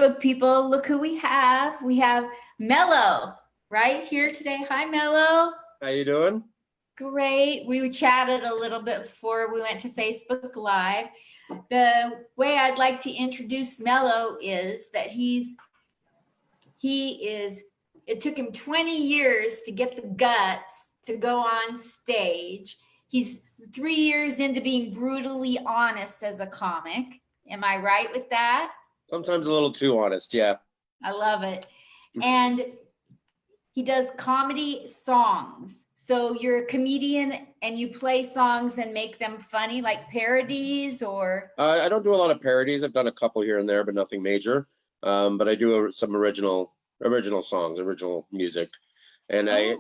Facebook people, look who we have. We have Melo right here today. Hi, Melo. How you doing? Great. We chatted a little bit before we went to Facebook Live. The way I'd like to introduce Melo is that it took him 20 years to get the guts to go on stage. He's 3 years into being brutally honest as a comic. Am I right with that? Sometimes a little too honest, yeah. I love it. And he does comedy songs. So you're a comedian and you play songs and make them funny, like parodies or? I don't do a lot of parodies. I've done a couple here and there, but nothing major. But I do some original songs, original music. And I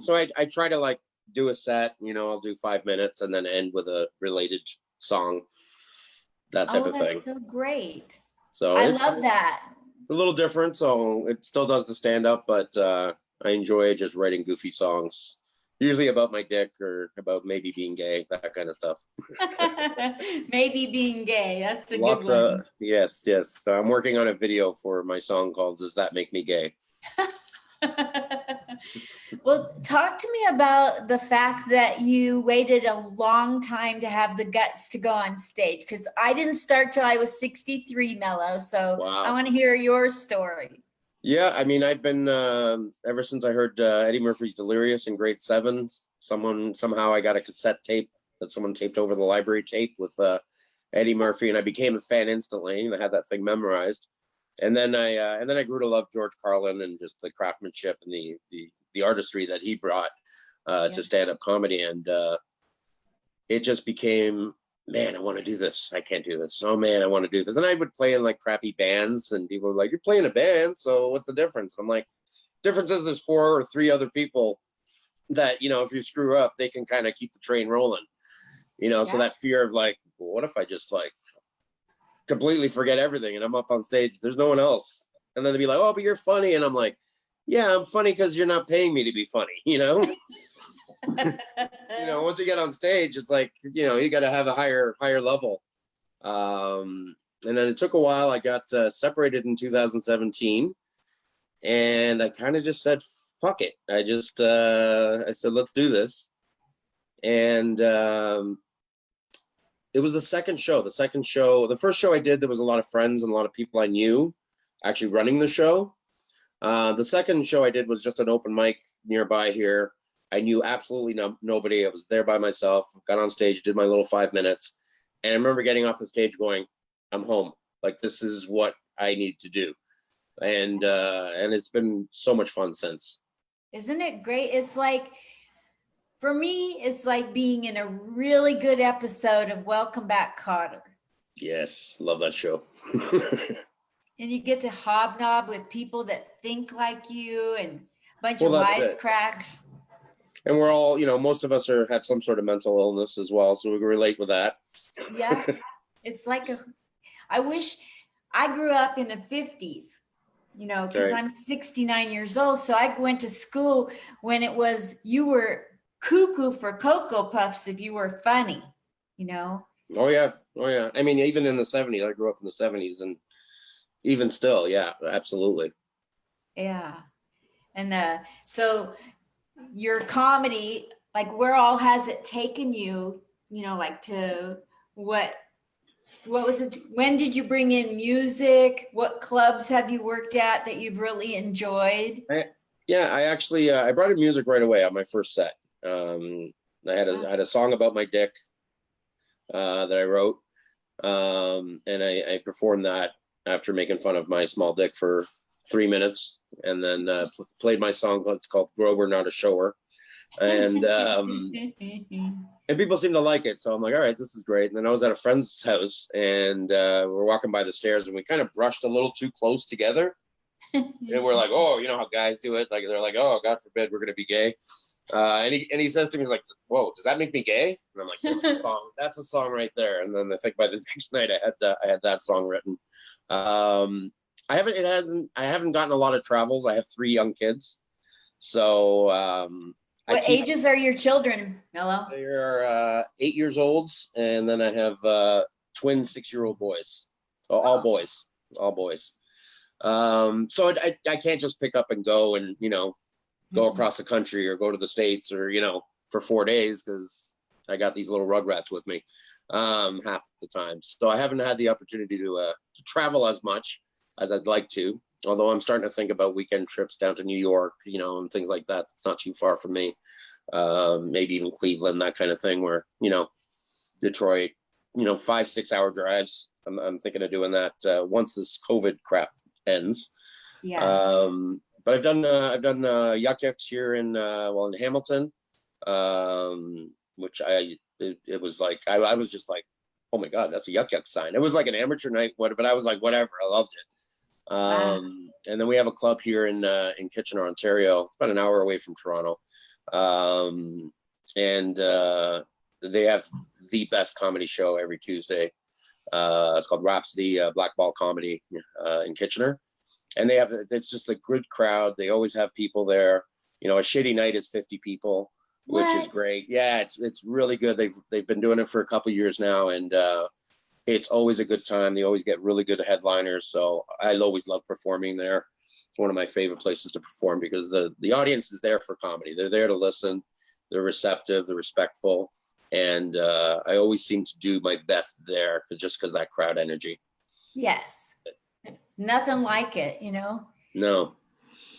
try to like do a set, I'll do 5 minutes and then end with a related song, that type of thing. That's so great. So I love that. It's a little different. So it still does the stand up, but I enjoy just writing goofy songs, usually about my dick or about maybe being gay, that kind of stuff. Maybe being gay. That's a good one. Yes. So I'm working on a video for my song called "Does That Make Me Gay?" Well, talk to me about the fact that you waited a long time to have the guts to go on stage, because I didn't start till I was 63, Melo. So wow. I want to hear your story. Yeah, I mean, I've been ever since I heard Eddie Murphy's Delirious in grade 7. Somehow I got a cassette tape that someone taped over the library tape with Eddie Murphy, and I became a fan instantly. And I had that thing memorized. And then I grew to love George Carlin and just the craftsmanship and the artistry that he brought to stand-up comedy. And it just became, man, I want to do this. I can't do this. Oh man, I want to do this. And I would play in like crappy bands, and people were like, "You're playing a band, so what's the difference?" I'm like, difference is there's 4 or 3 other people that, if you screw up, they can kind of keep the train rolling. So that fear of like, well, what if I just like completely forget everything and I'm up on stage, there's no one else. And then they'd be like, "Oh, but you're funny." And I'm like, yeah, I'm funny because you're not paying me to be funny, Once you get on stage, it's like, you got to have a higher level. And then it took a while. I got separated in 2017, and I kind of just said, fuck it. I said, let's do this. And it was the second show. The first show I did, there was a lot of friends and a lot of people I knew actually running the show. The second show I did was just an open mic nearby here. I knew absolutely nobody. I was there by myself, got on stage, did my little 5 minutes. And I remember getting off the stage going, I'm home. Like, this is what I need to do. And it's been so much fun since. Isn't it great? It's like, for me, it's like being in a really good episode of Welcome Back, Kotter. Yes, love that show. And you get to hobnob with people that think like you and a bunch of wisecracks. And we're all, most of us have some sort of mental illness as well, so we can relate with that. Yeah, it's like I wish I grew up in the 50s, because I'm 69 years old. So I went to school when you were cuckoo for Cocoa Puffs if you were funny, Oh yeah. I mean, even in the 70s, I grew up in the 70s, and even still, yeah, absolutely. Yeah. And so your comedy, like, where all has it taken you, like to what was it? When did you bring in music? What clubs have you worked at that you've really enjoyed? I actually, I brought in music right away on my first set. I had a song about my dick that I wrote, and I performed that after making fun of my small dick for 3 minutes, and then played my song. It's called "Grover, Not a Shower," and and people seem to like it. So I'm like, all right, this is great. And then I was at a friend's house, and we're walking by the stairs, and we kind of brushed a little too close together. And we're like, oh, you know how guys do it? Like, they're like, oh, God forbid we're gonna be gay. And he says to me, like, whoa, does that make me gay? And I'm like, that's a song. That's a song right there. And then I think by the next night I had that song written. I haven't gotten a lot of travels. I have 3 young kids. So what ages are your children, Melo? They're 8 years old, and then I have twin 6-year-old boys. So all boys. So I can't just pick up and go and, go Mhm. across the country or go to the States or, for 4 days, because I got these little rugrats with me half the time. So I haven't had the opportunity to travel as much as I'd like to, although I'm starting to think about weekend trips down to New York, and things like that. It's not too far from me. Maybe even Cleveland, that kind of thing, where, Detroit, 5-6 hour drives. I'm thinking of doing that once this COVID crap ends. Yes. But I've done Yuck Yucks here in Hamilton, which it was like I was just like, oh my God, that's a Yuck Yuck sign. It was like an amateur night, but I was like, whatever, I loved it. Wow. And then we have a club here in Kitchener, Ontario, about an hour away from Toronto, and they have the best comedy show every Tuesday. It's called Rhapsody Black Ball Comedy in Kitchener. And it's just a good crowd. They always have people there. A shitty night is 50 people, which is great. Yeah, it's really good. They've been doing it for a couple of years now, and it's always a good time. They always get really good headliners. So I always love performing there. It's one of my favorite places to perform because the audience is there for comedy. They're there to listen. They're receptive. They're respectful. And I always seem to do my best there because that crowd energy. Yes. Nothing like it, No.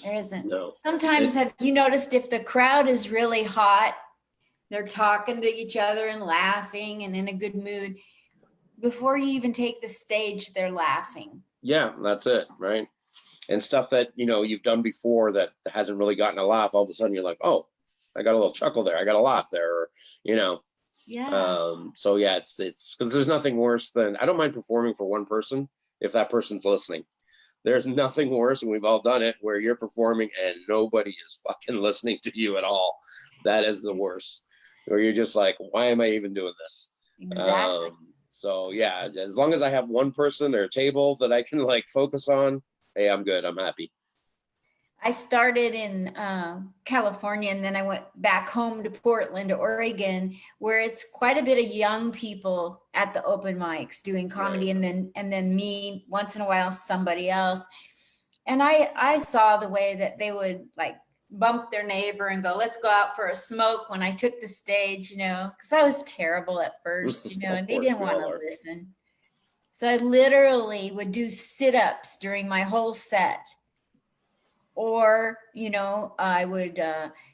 There isn't. No. Sometimes have you noticed if the crowd is really hot, they're talking to each other and laughing and in a good mood. Before you even take the stage, they're laughing. Yeah, that's it, right? And stuff that, you've done before that hasn't really gotten a laugh, all of a sudden you're like, oh, I got a little chuckle there. I got a laugh there, or, Yeah. So yeah, it's because there's nothing worse than, I don't mind performing for one person if that person's listening. There's nothing worse, and we've all done it, where you're performing and nobody is fucking listening to you at all. That is the worst. Where you're just like, why am I even doing this? Exactly. So yeah, as long as I have one person or a table that I can like focus on, hey, I'm good. I'm happy. I started in California, and then I went back home to Portland, Oregon, where it's quite a bit of young people at the open mics doing comedy, Right. and then me once in a while, somebody else. And I saw the way that they would like bump their neighbor and go, let's go out for a smoke when I took the stage, because I was terrible at first, Of and they course, didn't we want all to are. listen. So I literally would do sit-ups during my whole set. Or, I would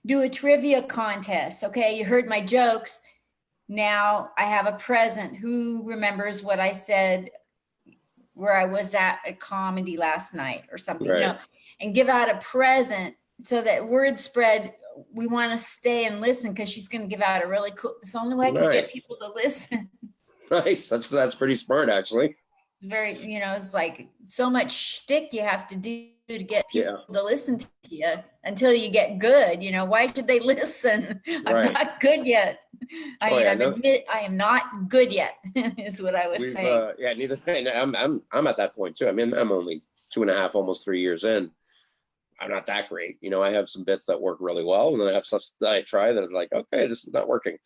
do a trivia contest. Okay, you heard my jokes. Now I have a present. Who remembers what I said where I was at a comedy last night or something? Right. And give out a present so that word spread. We want to stay and listen because she's going to give out a really cool. It's the only way I could get people to listen. Nice. That's pretty smart, actually. It's very, it's like so much shtick you have to do to get people Yeah. to listen to you until you get good. Why should they listen? I'm Right. not good yet. Oh yeah. No, I am not good yet, is what I was saying. yeah, neither. I'm at that point too. I mean, I'm only 2.5, almost 3 years in. I'm not that great. I have some bits that work really well, and then I have stuff that I try that is like, okay, this is not working.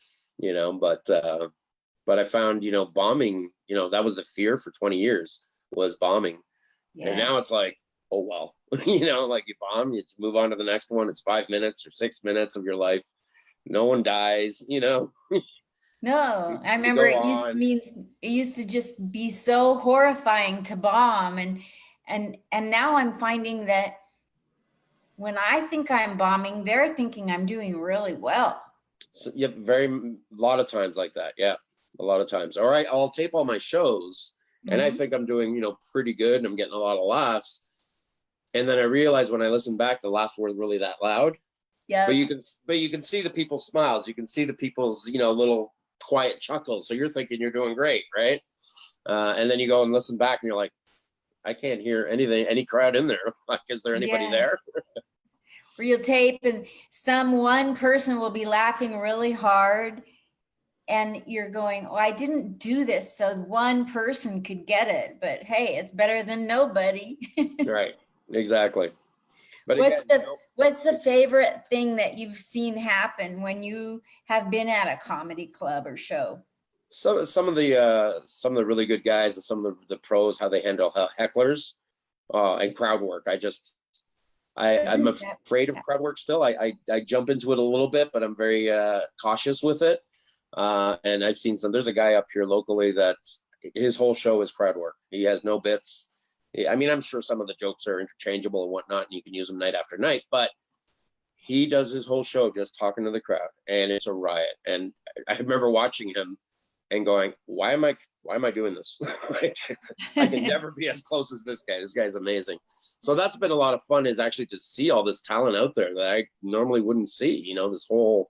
But I found, bombing, that was the fear for 20 years was bombing. And now Yes. it's like, oh, well, like you bomb, you just move on to the next one. It's 5 minutes or 6 minutes of your life. No one dies, No, I you remember go it used to just be so horrifying to bomb. And now I'm finding that when I think I'm bombing, they're thinking I'm doing really well. So, yeah, a lot of times like that. Yeah, a lot of times. All right, I'll tape all my shows, and I Mhm. think I'm doing, pretty good, and I'm getting a lot of laughs. And then I realize when I listen back, the laughs weren't really that loud. Yeah. But you can see the people's smiles. You can see the people's, little quiet chuckles. So you're thinking you're doing great, right? And then you go and listen back, and you're like, I can't hear anything, any crowd in there. Like, is there anybody Yeah. there? Real tape, and one person will be laughing really hard, and you're going, oh, I didn't do this so one person could get it, but hey, it's better than nobody. Right. Exactly. But what's again, the what's the favorite thing that you've seen happen when you have been at a comedy club or show? some of the really good guys and some of the pros, how they handle hecklers. And crowd work. I'm afraid of crowd work still. I jump into it a little bit, but I'm very cautious with it. And I've seen there's a guy up here locally that his whole show is crowd work. He has no bits. I mean, I'm sure some of the jokes are interchangeable and whatnot, and you can use them night after night, but he does his whole show just talking to the crowd, and it's a riot. And I remember watching him and going, why am I doing this? I can never be as close as this guy. This guy's amazing. So that's been a lot of fun, is actually to see all this talent out there that I normally wouldn't see, this whole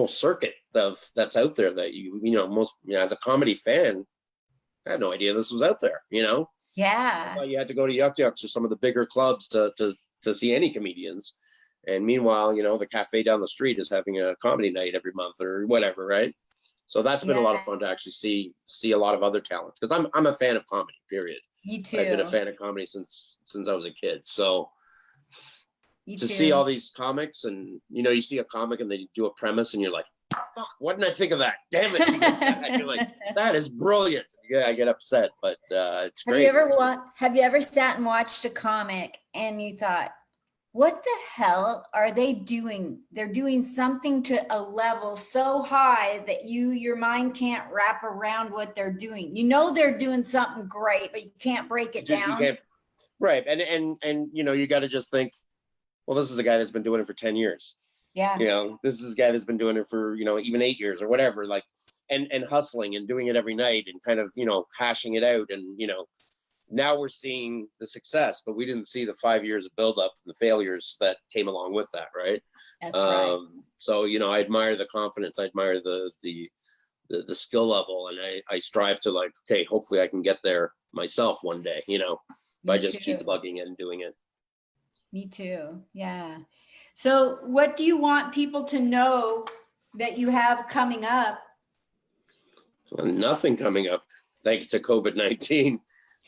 circuit that's out there that as a comedy fan, I had no idea this was out there, Yeah. You had to go to Yuck Yucks or some of the bigger clubs to see any comedians. And meanwhile, the cafe down the street is having a comedy night every month or whatever, right? So that's been a lot of fun to actually see a lot of other talents, because I'm a fan of comedy, period. Me too. I've been a fan of comedy since I was a kid. So to see all these comics, and you see a comic and they do a premise and you're like, fuck, what didn't I think of that? Damn it. You're like, that is brilliant. Yeah, I get upset, but it's great. Have you ever sat and watched a comic and you thought, what the hell are they doing? They're doing something to a level so high that your mind can't wrap around what they're doing. They're doing something great, but you can't break it down. You can't, right. And you got to just think, well, this is a guy that's been doing it for 10 years. Yeah. This is a guy that's been doing it for, even 8 years or whatever, like, and hustling and doing it every night and kind of, hashing it out. And, now we're seeing the success, but we didn't see the 5 years of buildup and the failures that came along with that. Right. That's right. So, I admire the confidence. I admire the skill level. And I strive to, like, okay, hopefully I can get there myself one day, by just keep plugging it and doing it. Me too. Yeah. So what do you want people to know that you have coming up? Well, nothing coming up, thanks to COVID-19.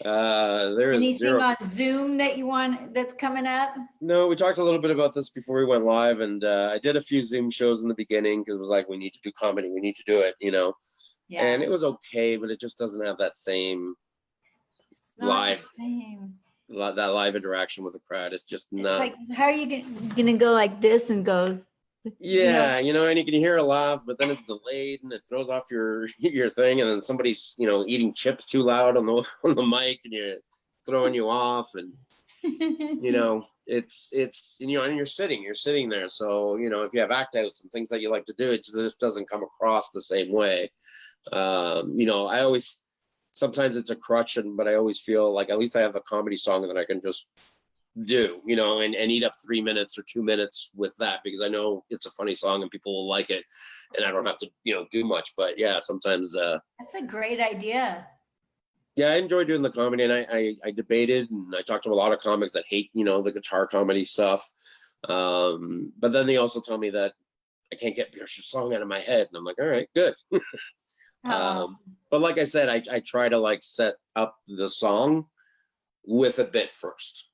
There is anything on Zoom that you want that's coming up? No, we talked a little bit about this before we went live, and I did a few Zoom shows in the beginning because it was like, we need to do comedy, we need to do it, Yeah. And it was okay, but it just doesn't have that same live, that live interaction with the crowd. It's just not. It's like, how are you gonna go like this and go? Yeah, and you can hear a laugh, but then it's delayed and it throws off your thing, and then somebody's eating chips too loud on the mic, and you're throwing you off, and it's and you're sitting there, so if you have act outs and things that you like to do, it just doesn't come across the same way. I always, sometimes it's a crutch, but I always feel like at least I have a comedy song that I can just do, and eat up 3 minutes or 2 minutes with that, because I know it's a funny song and people will like it, and I don't have to, do much. But yeah, sometimes that's a great idea. Yeah, I enjoy doing the comedy, and I debated, and I talked to a lot of comics that hate, the guitar comedy stuff. But then they also tell me that I can't get Pierce's song out of my head, and I'm like, all right, good. But like I said, I try to, like, set up the song with a bit first,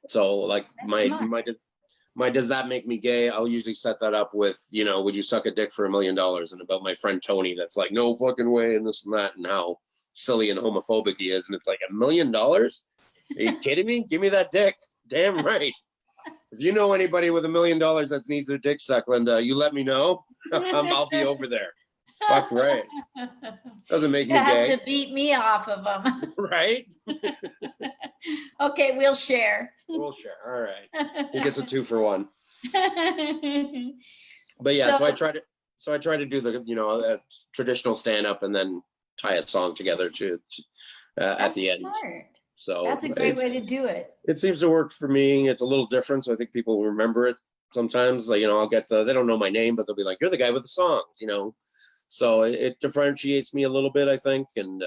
so, like, my does that make me gay? I'll usually set that up with, would you suck a dick for $1 million, and about my friend Tony that's like, no fucking way, and this and that, and how silly and homophobic he is. And it's like, $1 million? Are you kidding me? Give me that dick. Damn right. If you know anybody with $1 million that needs their dick sucked, Linda, you let me know. I'll be over there. Fuck right. Doesn't make me gay. You have to beat me off of them. Right? Okay, we'll share. We'll share. All right. He gets a 2 for 1. But yeah, so I try to do the traditional stand up and then tie a song together at the end. Smart. So that's a great way to do it. It seems to work for me. It's a little different, so I think people remember it sometimes. Like, I'll get they don't know my name, but they'll be like, you're the guy with the songs, So it differentiates me a little bit, I think, and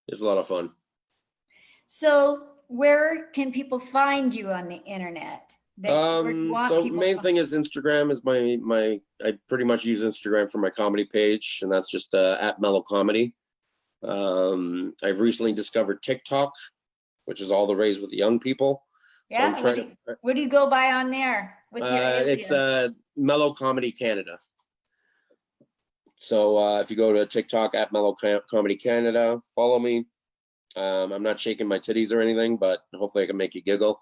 it's a lot of fun. So where can people find you on the internet? So main thing is Instagram is I pretty much use Instagram for my comedy page, and that's just at Melo Comedy. I've recently discovered TikTok, which is all the rage with the young people. Yeah. So what do you go by on there? What's your it's Melo Comedy Canada. So if you go to TikTok at Melo Comedy Canada, follow me. I'm not shaking my titties or anything, but hopefully I can make you giggle.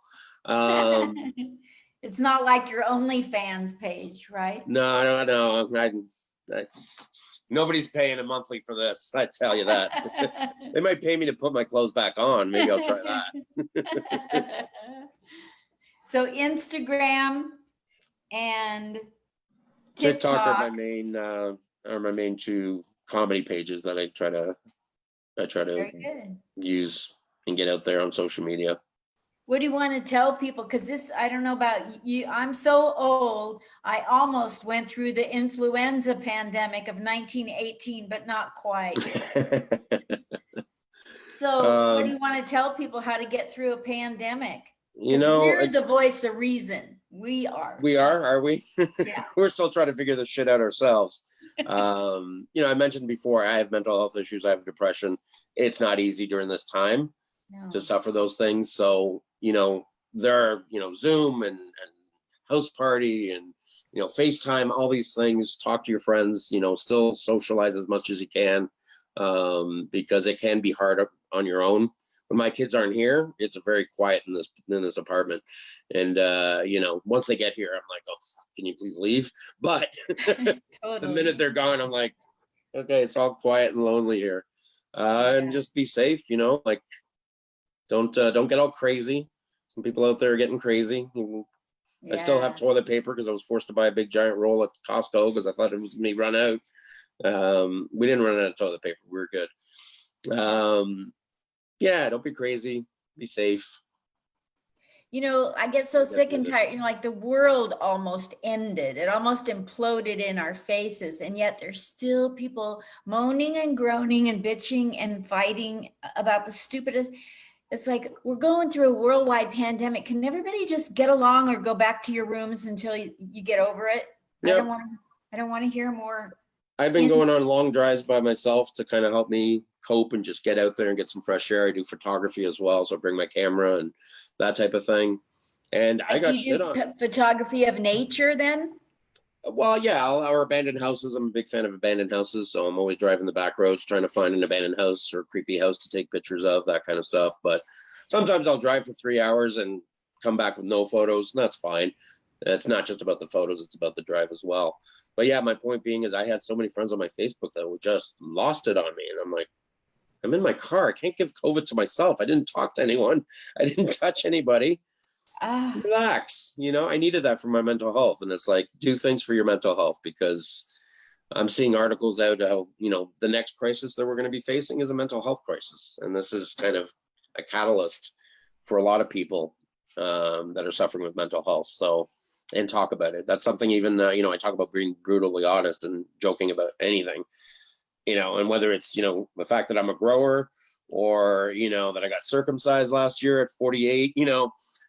It's not like your OnlyFans page, right? No. Nobody's paying a monthly for this. I tell you that. They might pay me to put my clothes back on. Maybe I'll try that. So Instagram and TikTok TikTok. are my main two comedy pages that I try to Very good. use and get out there on social media. What do you want to tell people? Because this, I don't know about you. I'm so old. I almost went through the influenza pandemic of 1918, but not quite. So what do you want to tell people how to get through a pandemic? We're the voice of reason. We are. Are we? Yeah. We're still trying to figure this shit out ourselves. I mentioned before, I have mental health issues. I have depression. It's not easy during this time to suffer those things. So, there are, Zoom and house party and, FaceTime, all these things, talk to your friends, still socialize as much as you can, because it can be hard on your own. When my kids aren't here, it's very quiet in this apartment. And, once they get here, I'm like, oh, can you please leave? But Totally. The minute they're gone, I'm like, okay, it's all quiet and lonely here. And just be safe, like, don't get all crazy. Some people out there are getting crazy. I still have toilet paper because I was forced to buy a big giant roll at Costco because I thought it was going to run out. We didn't run out of toilet paper. We were good. Don't be crazy. Be safe. I get so sick and tired, like the world almost ended. It almost imploded in our faces. And yet there's still people moaning and groaning and bitching and fighting about the stupidest. It's like, we're going through a worldwide pandemic. Can everybody just get along or go back to your rooms until you get over it? Yep. I don't want to hear more. I've been going on long drives by myself to kind of help me cope and just get out there and get some fresh air. I do photography as well, so I bring my camera and that type of thing. And I got shit on. Photography of nature then? Well, yeah, our abandoned houses. I'm a big fan of abandoned houses, so I'm always driving the back roads trying to find an abandoned house or a creepy house to take pictures of, that kind of stuff. But sometimes I'll drive for 3 hours and come back with no photos, and that's fine. It's not just about the photos, it's about the drive as well. But yeah, my point being is I had so many friends on my Facebook that were just lost it on me. And I'm like, I'm in my car. I can't give COVID to myself. I didn't talk to anyone. I didn't touch anybody. Relax. I needed that for my mental health. And it's like, do things for your mental health, because I'm seeing articles out how, the next crisis that we're going to be facing is a mental health crisis. And this is kind of a catalyst for a lot of people that are suffering with mental health. So, and talk about it. That's something even, I talk about being brutally honest and joking about anything, and whether it's, the fact that I'm a grower or, that I got circumcised last year at 48,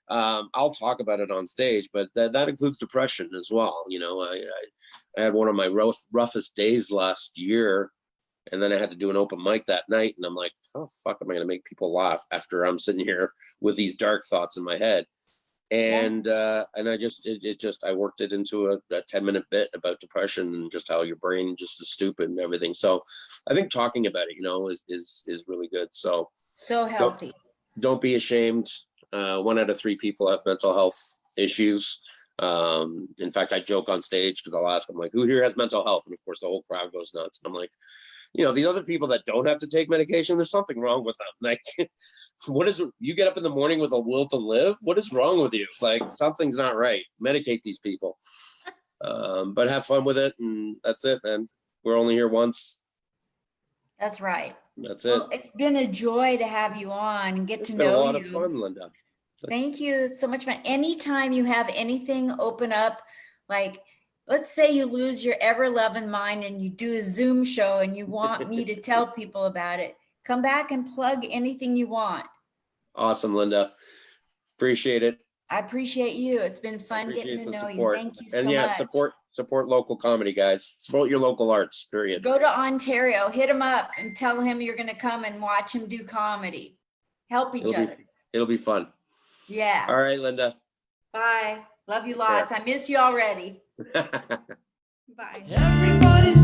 I'll talk about it on stage, but that includes depression as well. I had one of my roughest days last year, and then I had to do an open mic that night. And I'm like, how the fuck am I going to make people laugh after I'm sitting here with these dark thoughts in my head? And I I worked it into a 10-minute bit about depression and just how your brain just is stupid and everything. So I think talking about it, is really good. So healthy. Don't be ashamed. 1 out of 3 people have mental health issues. In fact, I joke on stage because I'll ask them, like, who here has mental health? And of course the whole crowd goes nuts. And I'm like, the other people that don't have to take medication, there's something wrong with them. Like, you get up in the morning with a will to live? What is wrong with you? Like, something's not right. Medicate these people. But have fun with it, and that's it, man. We're only here once. That's right. That's it. It's been a joy to have you on and get to know you. It's been a lot of fun, Linda. Thank you. It's so much fun. Anytime you have anything open up, like, let's say you lose your ever-loving mind and you do a Zoom show and you want me to tell people about it, come back and plug anything you want. Awesome, Linda. Appreciate it. I appreciate you. It's been fun getting to know you. Thank you so much. And yeah, support local comedy, guys. Support your local arts, period. Go to Ontario, hit him up and tell him you're going to come and watch him do comedy. Help each other. It'll be fun. Yeah. All right, Linda. Bye. Love you lots. I miss you already. Bye. Everybody's